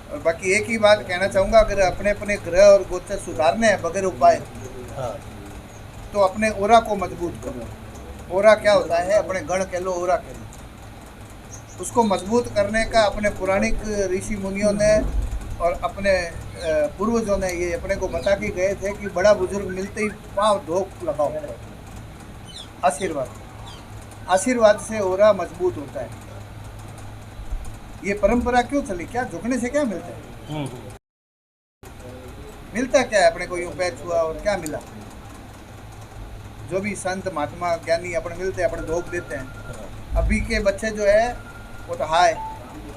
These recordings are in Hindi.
और बाकी एक ही बात कहना चाहूँगा, अगर अपने अपने ग्रह और गोचर सुधारने हैं बगैर उपाय, हाँ तो अपने ओरा को मजबूत करो। ओरा क्या होता है? अपने गण कह लो, ओरा कह लो। उसको मजबूत करने का अपने पौराणिक ऋषि मुनियों ने और अपने पूर्वजों ने ये अपने को बता के गए थे कि बड़ा बुजुर्ग मिलते ही पाँव धोक लगाओ। आशीर्वाद, आशीर्वाद से ओरा मजबूत होता है। ये परंपरा क्यों चली? क्या झुकने से क्या मिलता है? मिलता क्या है अपने को? यूं पैर छुआ और क्या मिला? जो भी संत महात्मा ज्ञानी अपने मिलते हैं, अपने धोख देते हैं। अभी के बच्चे जो है वो तो हाय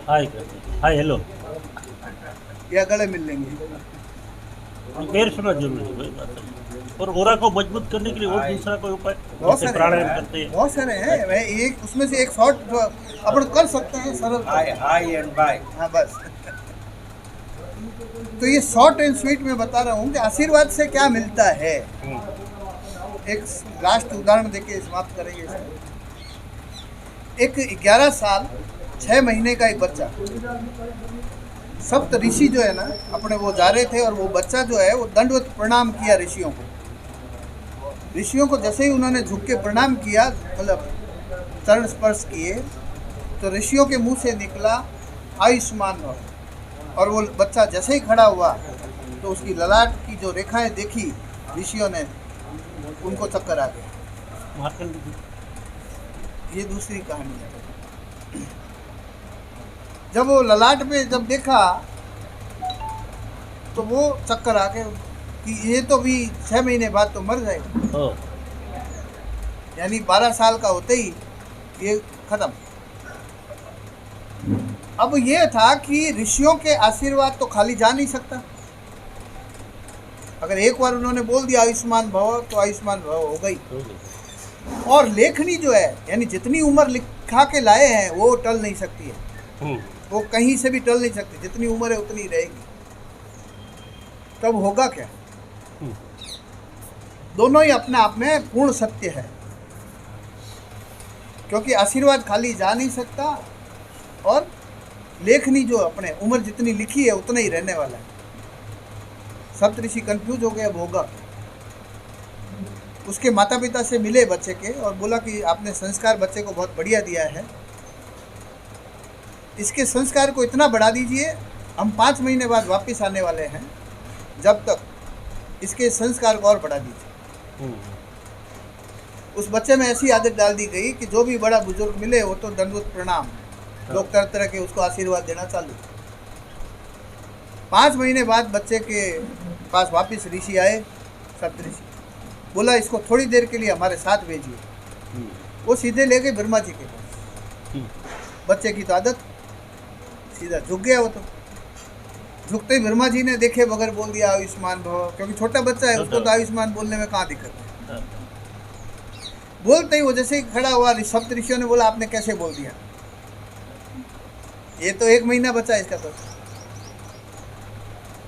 हाय हाय हेलो या गले मिल लेंगे। पैर छूना जरूरी है, वही बात है। और ओरा को मजबूत करने के लिए और दूसरा कोई उपाय? बहुत जैसे सारे प्राणायाम हैं, करते हैं। बहुत सारे हैं। वह एक उसमें से एक शॉर्ट जो अपन कर सकते हैं, सरल। Hi and bye. हाँ बस। तो ये शॉर्ट एंड स्वीट में बता रहा हूँ कि आशीर्वाद से क्या मिलता है। एक लास्ट उदाहरण देके समाप्त करेंगे इसमें। एक 11 साल 6 महीने का एक बच्चा, सप्त ऋषि जो है ना अपने वो जा रहे थे, और वो बच्चा जो है वो दंडवत प्रणाम किया ऋषियों को। ऋषियों को जैसे ही उन्होंने झुक के प्रणाम किया, मतलब चरण स्पर्श किए, तो ऋषियों के मुंह से निकला आयुष्मान भव। और वो बच्चा जैसे ही खड़ा हुआ तो उसकी ललाट की जो रेखाएं देखी ऋषियों ने, उनको चक्कर आ गया। ये दूसरी कहानी है। जब वो ललाट पे जब देखा तो वो चक्कर आ गए कि ये तो भी 6 महीने बाद तो मर जाएगा। यानी 12 साल का होते ही ये खत्म। अब ये था कि ऋषियों के आशीर्वाद तो खाली जा नहीं सकता। अगर एक बार उन्होंने बोल दिया आयुष्मान भव, तो आयुष्मान भव हो गई। और लेखनी जो है, यानी जितनी उम्र लिखा के लाए हैं वो टल नहीं सकती है। वो कहीं से भी टल नहीं सकती। जितनी उम्र है उतनी रहेगी। तब होगा क्या? दोनों ही अपने आप में पूर्ण सत्य है, क्योंकि आशीर्वाद खाली जा नहीं सकता, और लेखनी जो अपने उम्र जितनी लिखी है उतना ही रहने वाला है। सप्तऋषि कंफ्यूज हो गए, अब होगा। उसके माता पिता से मिले बच्चे के और बोला कि आपने संस्कार बच्चे को बहुत बढ़िया दिया है, इसके संस्कार को इतना बढ़ा दीजिए, हम 5 महीने बाद वापस आने वाले हैं, जब तक इसके संस्कार को और बढ़ा दीजिए। उस बच्चे में ऐसी आदत डाल दी गई कि जो भी बड़ा बुजुर्ग मिले वो तो दंडवत प्रणाम, लोग तरह तरह के उसको आशीर्वाद देना चालू। 5 महीने बाद बच्चे के पास वापस ऋषि आए, सप्तऋषि। बोला इसको थोड़ी देर के लिए हमारे साथ भेजिए। वो सीधे ले गए ब्रह्मा जी के पास। बच्चे की तो आदत, सीधा झुक गया। वो तो झुकते ही ब्रह्मा जी ने देखे बगैर बोल दिया आयुष्मान भव, क्योंकि छोटा बच्चा है, उसको तो आयुष्मान बोलने में कहाँ दिक्कत है। बोलते ही वो जैसे ही खड़ा हुआ, सप्त ऋषियों ने बोला आपने कैसे बोल दिया? ये तो 1 महीना बचा है इसका, तो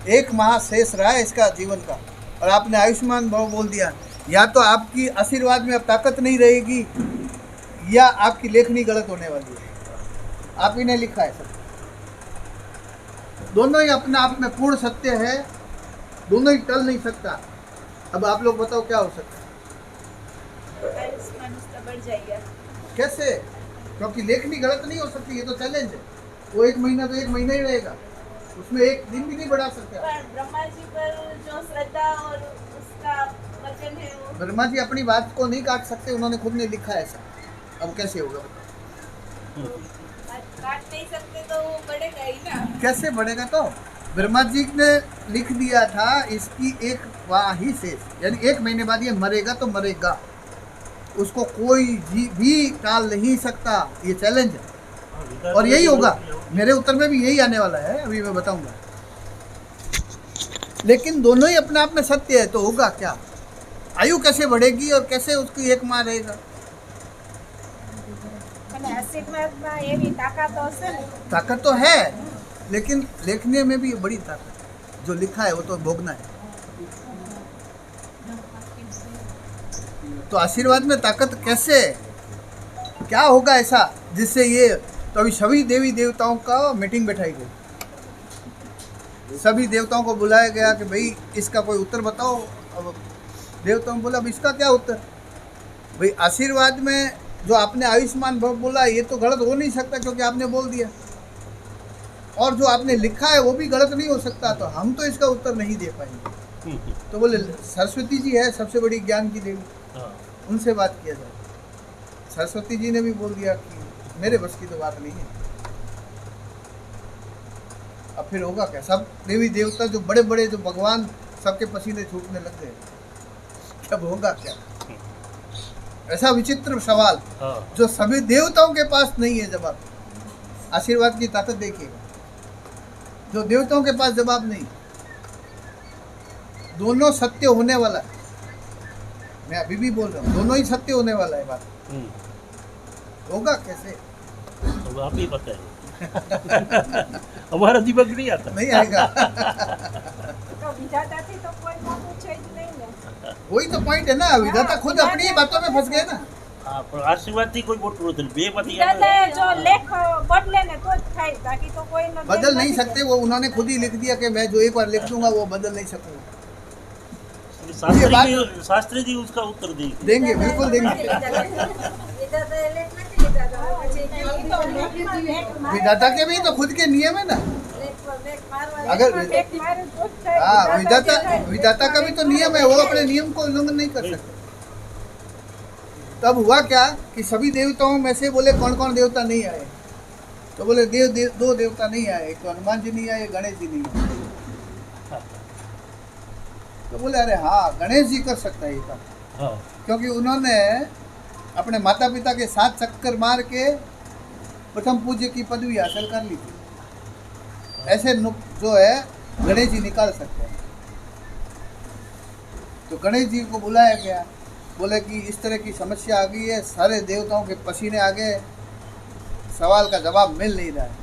1 माह शेष रहा है इसका जीवन का, और आपने आयुष्मान भव बोल दिया। या तो आपकी आशीर्वाद में अब ताकत नहीं रहेगी, या आपकी लेखनी गलत होने वाली है। आप ही ने लिखा है सब। दोनों ही अपने आप में पूर्ण सत्य है, दोनों ही टल नहीं सकता। अब आप लोग बताओ क्या हो सकता है? बढ़ जाएगा कैसे? क्योंकि लेखनी गलत नहीं हो सकती, ये तो चैलेंज है। वो 1 महीना तो 1 महीना ही रहेगा, उसमें 1 दिन भी नहीं बढ़ा सकते। पर ब्रह्मा जी पर जो श्रद्धा और उसका वचन है, वो ब्रह्मा जी अपनी बात को नहीं काट सकते, उन्होंने खुद ने लिखा है ऐसा। अब कैसे होगा? काट नहीं सकते तो वो बढ़ेगा ही ना। कैसे बढ़ेगा? तो ब्रह्मा जी ने लिख दिया था इसकी 1 वाह ही शेष, यानी 1 महीने बाद ये मरेगा तो मरेगा, उसको कोई भी टाल नहीं सकता। ये चैलेंज है, और यही होगा। मेरे उत्तर में भी यही आने वाला है, अभी मैं बताऊंगा। लेकिन दोनों ही अपने आप में सत्य है, तो होगा क्या? आयु कैसे बढ़ेगी और कैसे उसकी 1 माह रहेगा? ताकत तो है, लेकिन लिखने में भी बड़ी ताकत है। जो लिखा है वो तो भोगना है। तो आशीर्वाद में ताकत कैसे? क्या होगा ऐसा जिससे ये? तो अभी सभी देवी देवताओं का मीटिंग बैठाई गई, सभी देवताओं को बुलाया गया कि भाई इसका कोई उत्तर बताओ। अब देवताओं ने बोला अब इसका क्या उत्तर, भाई आशीर्वाद में जो आपने आयुष्मान भव बोला ये तो गलत हो नहीं सकता क्योंकि आपने बोल दिया, और जो आपने लिखा है वो भी गलत नहीं हो सकता, तो हम तो इसका उत्तर नहीं दे पाएंगे। तो बोले सरस्वती जी है सबसे बड़ी ज्ञान की देवी, उनसे बात किया जाए। सरस्वती जी ने भी बोल दिया कि मेरे बस की तो बात नहीं है। अब फिर होगा क्या, सब देवी देवता जो बड़े बड़े जो भगवान सबके पसीने छूटने लग गए, अब होगा क्या। ऐसा विचित्र सवाल जो सभी देवताओं के पास नहीं है जवाब। आशीर्वाद की ताकत देखिएगा, जो देवताओं के पास जवाब नहीं, दोनों सत्य होने वाला है। मैं अभी भी बोल रहा हूँ दोनों ही सत्य होने वाला है। बात होगा कैसे, तो आप ही बताइए। हमारा दिमाग नहीं आता, नहीं आएगा। तो विधाता थी तो कोई ना पूछे જ નહીં ને। वही तो पॉइंट है ना, विधाता खुद अपनी ही बातों में फंस गए ना। હા, પણ આશીર્વાદથી કોઈ મોટું નથી, બે માંથી વિધાતાએ જો લેખ બદલે ને તો જ થાય, બાકી તો કોઈ ન बदल नहीं सकते वो, उन्होंने खुद ही लिख दिया कि मैं जो एक बार लिख दूंगा वो बदल नहीं सकूंगा। શાસ્ત્રી जी उसका उत्तर देंगे। देंगे, बिल्कुल देंगे। વિધાતાએ લેખ નથી લીધા તો હવે પછી विधाता के भी तो खुद के नियम है ना। લેખ મારવા अगर લેખ મારે તો જ થાય। हाँ, विधाता का भी तो नियम है, वो अपने नियम को उल्लंघन नहीं कर सकते। तब हुआ क्या कि सभी देवताओं में से बोले कौन कौन देवता नहीं आए, तो बोले दो देवता नहीं आए, एक तो हनुमान जी नहीं आए, गणेश जी नहीं आए। तो बोले अरे हाँ गणेश जी कर सकता है ये काम, क्योंकि उन्होंने अपने माता पिता के साथ चक्कर मार के प्रथम पूज्य की पदवी हासिल कर ली थी। ऐसे जो है गणेश जी निकाल सकते हैं। तो गणेश जी को बुलाया गया, बोले कि इस तरह की समस्या आ गई है, सारे देवताओं के पसीने आ गए, सवाल का जवाब मिल नहीं रहा है।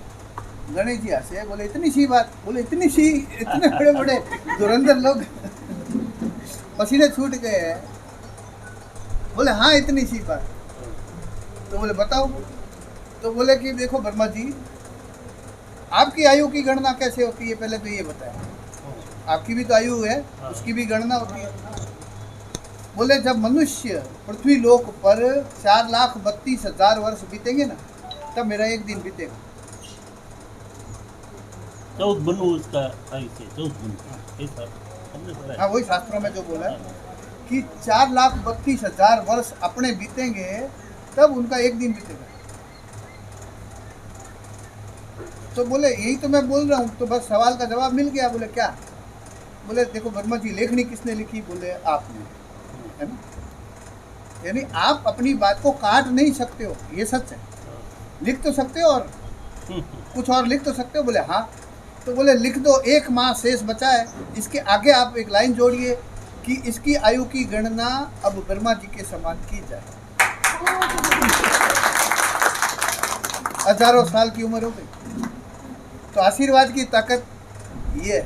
गणेश जी हंसे, बोले इतनी सी बात, बोले इतनी सी, इतने बड़े बड़े धुरंधर लोग पसीने छूट गए हैं, बोले हाँ इतनी सी बात। तो बोले बताओ, तो बोले कि देखो ब्रह्मा जी आपकी आयु की गणना कैसे होती है, पहले तो ये बताया। आपकी भी तो आयु है, उसकी भी गणना होती है। बोले जब मनुष्य पृथ्वी लोक पर 4,32,000 वर्ष बीतेंगे ना, तब मेरा एक दिन बीतेगा। 14 बनू उसका आयुष्य, 14 बनू। हाँ वही शास्त्रों में जो बोला है कि 4,32,000 वर्ष अपने बीतेंगे तब उनका एक दिन बीतेगा। तो बोले यही तो मैं बोल रहा हूँ, तो बस सवाल का जवाब मिल गया। बोले क्या, बोले देखो ब्रह्मा जी लेखनी किसने लिखी, बोले आपने, है ना। यानी आप अपनी बात को काट नहीं सकते हो, ये सच है। लिख तो सकते हो और कुछ और लिख तो सकते हो, बोले हाँ। तो बोले लिख दो, एक माह शेष बचा है, इसके आगे आप एक लाइन जोड़िए कि इसकी आयु की गणना अब ब्रह्मा जी के समान की जाए। हजारों साल की उम्र हो गई। तो आशीर्वाद की ताकत ये है।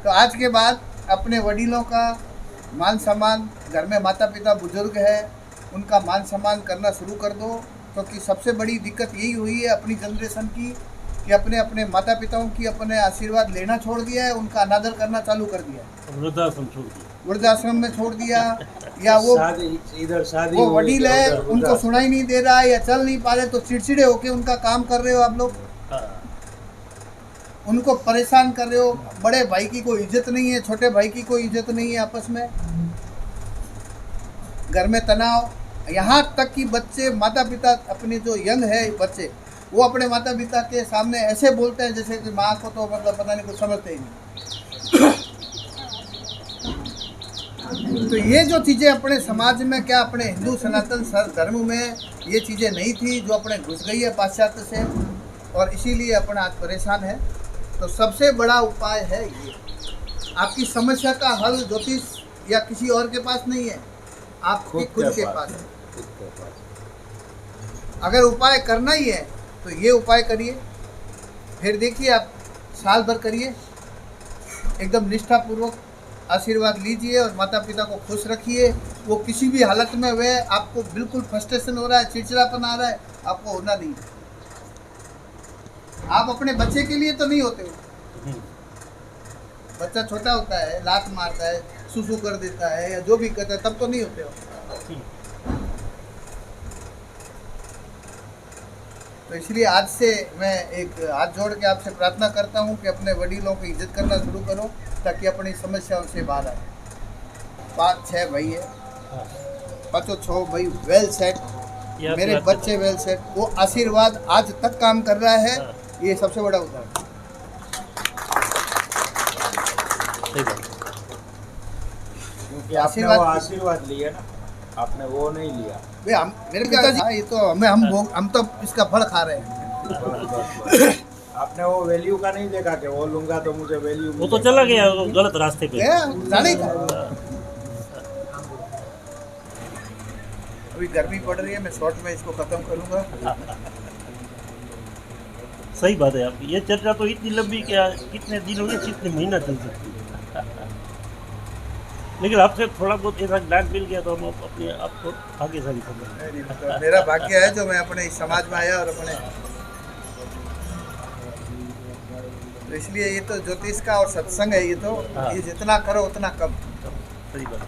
तो आज के बाद अपने वडीलों का मान सम्मान, घर में माता पिता बुजुर्ग है उनका मान सम्मान करना शुरू कर दो, क्योंकि सबसे बड़ी दिक्कत यही हुई है अपनी जनरेशन की कि अपने अपने माता पिताओं की अपने आशीर्वाद लेना छोड़ दिया है, उनका अनादर करना चालू कर दिया है। वृद्धाश्रम छोड़ दिया, वृद्धाश्रम में छोड़ दिया, या वो वडील है उनको सुनाई नहीं दे रहा है या चल नहीं पा रहे तो चिड़चिड़े होके उनका काम कर रहे हो आप लोग, उनको परेशान कर रहे हो। बड़े भाई की कोई इज्जत नहीं है, छोटे भाई की कोई इज्जत नहीं है, आपस में घर में तनाव। यहाँ तक कि बच्चे माता पिता अपने जो यंग है बच्चे, वो अपने माता पिता के सामने ऐसे बोलते हैं जैसे कि माँ को तो मतलब पता नहीं कुछ समझते ही नहीं। तो ये जो चीज़ें अपने समाज में, क्या अपने हिंदू सनातन धर्म में ये चीज़ें नहीं थी, जो अपने घुस गई है पाश्चात्य से, और इसीलिए अपना आज परेशान है। तो सबसे बड़ा उपाय है ये, आपकी समस्या का हल ज्योतिष या किसी और के पास नहीं है, आपके खुद के पास है। अगर उपाय करना ही है तो ये उपाय करिए, फिर देखिए आप साल भर करिए, एकदम निष्ठापूर्वक आशीर्वाद लीजिए और माता पिता को खुश रखिए। वो किसी भी हालत में वे आपको बिल्कुल फ्रस्ट्रेशन हो रहा है, चिड़चिड़ापन आ रहा है, आपको होना नहीं है। आप अपने बच्चे के लिए तो नहीं होते हो, बच्चा छोटा होता है, लात मारता है, सुसु कर देता है या जो भी करता है, तब तो नहीं होते हो। तो इसलिए आज से मैं एक हाथ जोड़ के आपसे प्रार्थना करता हूँ कि अपने वडीलों की इज्जत करना शुरू करो, ताकि अपनी समस्याओं से बाहर आए। 5-6 भाई है, 5-6 भाई वेल सेट, या मेरे तो बच्चे वेल सेट, वो आशीर्वाद आज तक काम कर रहा है, ये सबसे बड़ा उदाहरण। सही बात। क्योंकि आपने वो आशीर्वाद लिया ना, आपने वो नहीं लिया। भाई हम मेरे पिताजी, ये तो हम तो इसका फल खा रहे हैं। आपने वो वैल्यू का नहीं देखा कि वो लूंगा तो मुझे वैल्यू वो तो चला गया वो गलत रास्ते पे। जाने का अभी गर्मी पड़ रही है, मैं शॉर्ट में इसको खत्म करूंगा। सही बात है आपकी। ये चर्चा तो इतनी लंबी कि कितने दिन हो गए, कितने महीना चल सकती है। लेकिन आपसे थोड़ा बहुत ऐसा ज्ञान मिल गया तो हम अपने आप को आगे सारी समझ। मेरा भाग्य है जो मैं अपने इस समाज में आया और अपने, तो इसलिए ये तो ज्योतिष का और सत्संग है, ये तो ये जितना करो उतना कम। सही बात है।